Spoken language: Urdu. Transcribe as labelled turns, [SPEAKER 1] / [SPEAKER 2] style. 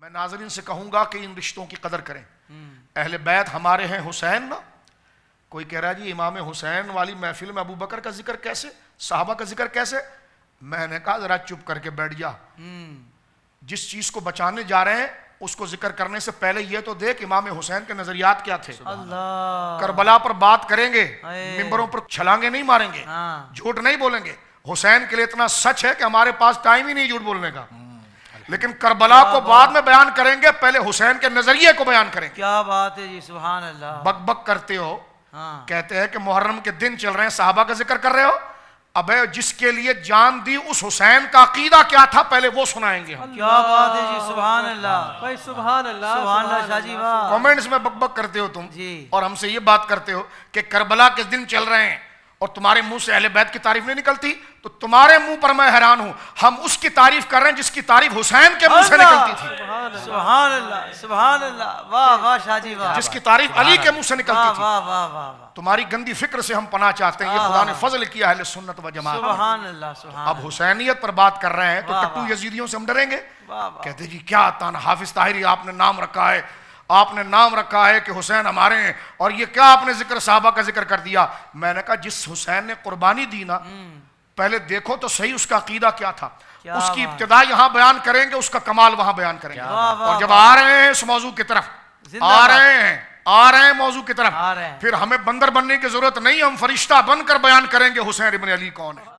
[SPEAKER 1] میں ناظرین سے کہوں گا کہ ان رشتوں کی قدر کریں. اہل بیت ہمارے ہیں حسین نا. کوئی کہہ رہا ہے جی امام حسین والی محفل میں ابو بکر کا ذکر کیسے, صحابہ کا ذکر کیسے؟ میں نے کہا ذرا چپ کر کے بیٹھ جا. جس چیز کو بچانے جا رہے ہیں اس کو ذکر کرنے سے پہلے یہ تو دیکھ امام حسین کے نظریات کیا تھے. کربلا پر بات کریں گے, ممبروں پر چھلانگے نہیں ماریں گے, جھوٹ نہیں بولیں گے. حسین کے لیے اتنا سچ ہے کہ ہمارے پاس ٹائم ہی نہیں جھوٹ بولنے کا. لیکن کربلا کو بعد میں بیان کریں گے, پہلے حسین کے نظریے کو بیان کریں گے.
[SPEAKER 2] کیا بات ہے جی, سبحان اللہ.
[SPEAKER 1] بک بک کرتے ہو, کہتے ہیں کہ محرم کے دن چل رہے ہیں, صحابہ کا ذکر کر رہے ہو. ابے جس کے لیے جان دی اس حسین کا عقیدہ کیا تھا پہلے وہ سنائیں گے ہم.
[SPEAKER 2] کیا بات ہے جی, سبحان اللہ.
[SPEAKER 3] بھائی سبحان اللہ,
[SPEAKER 2] سبحان اللہ شاہ جی, واہ.
[SPEAKER 1] کامنٹس میں بک بک کرتے ہو تم
[SPEAKER 2] جی.
[SPEAKER 1] اور ہم سے یہ بات کرتے ہو کہ کربلا کے دن چل رہے ہیں اور تمہارے منہ سے اہل بیت کی تعریف نہیں نکلتی. تو تمہارے منہ پر میں حیران ہوں, ہم اس کی تعریف کر رہے ہیں جس کی تعریف حسین کے منہ سے نکلتی تھی.
[SPEAKER 2] سبحان اللہ, سبحان اللہ, واہ واہ شاہ جی, واہ.
[SPEAKER 1] جس کی تعریف علی کے منہ سے نکلتی تھی.
[SPEAKER 2] واہ واہ واہ.
[SPEAKER 1] تمہاری گندی فکر سے ہم پناہ چاہتے ہیں. یہ خدا نے فضل کیا اہل سنت و جماعت.
[SPEAKER 2] سبحان اللہ, سبحان.
[SPEAKER 1] اب حسینیت پر بات کر رہے ہیں تو ٹٹو یزیدیوں سے ہم ڈریں گے؟ کہتے جی کیا تانا حافظ طاہری آپ نے نام رکھا ہے, آپ نے نام رکھا ہے کہ حسین ہمارے ہیں, اور یہ کیا آپ نے ذکر صحابہ کا ذکر کر دیا. میں نے کہا جس حسین نے قربانی دی نا, پہلے دیکھو تو صحیح اس کا عقیدہ کیا تھا. اس کی ابتدا یہاں بیان کریں گے, اس کا کمال وہاں بیان کریں گے. اور جب آ رہے ہیں اس موضوع کی طرف, آ رہے ہیں موضوع کی طرف, پھر ہمیں بندر بننے کی ضرورت نہیں, ہم فرشتہ بن کر بیان کریں گے حسین ابن علی کون ہے.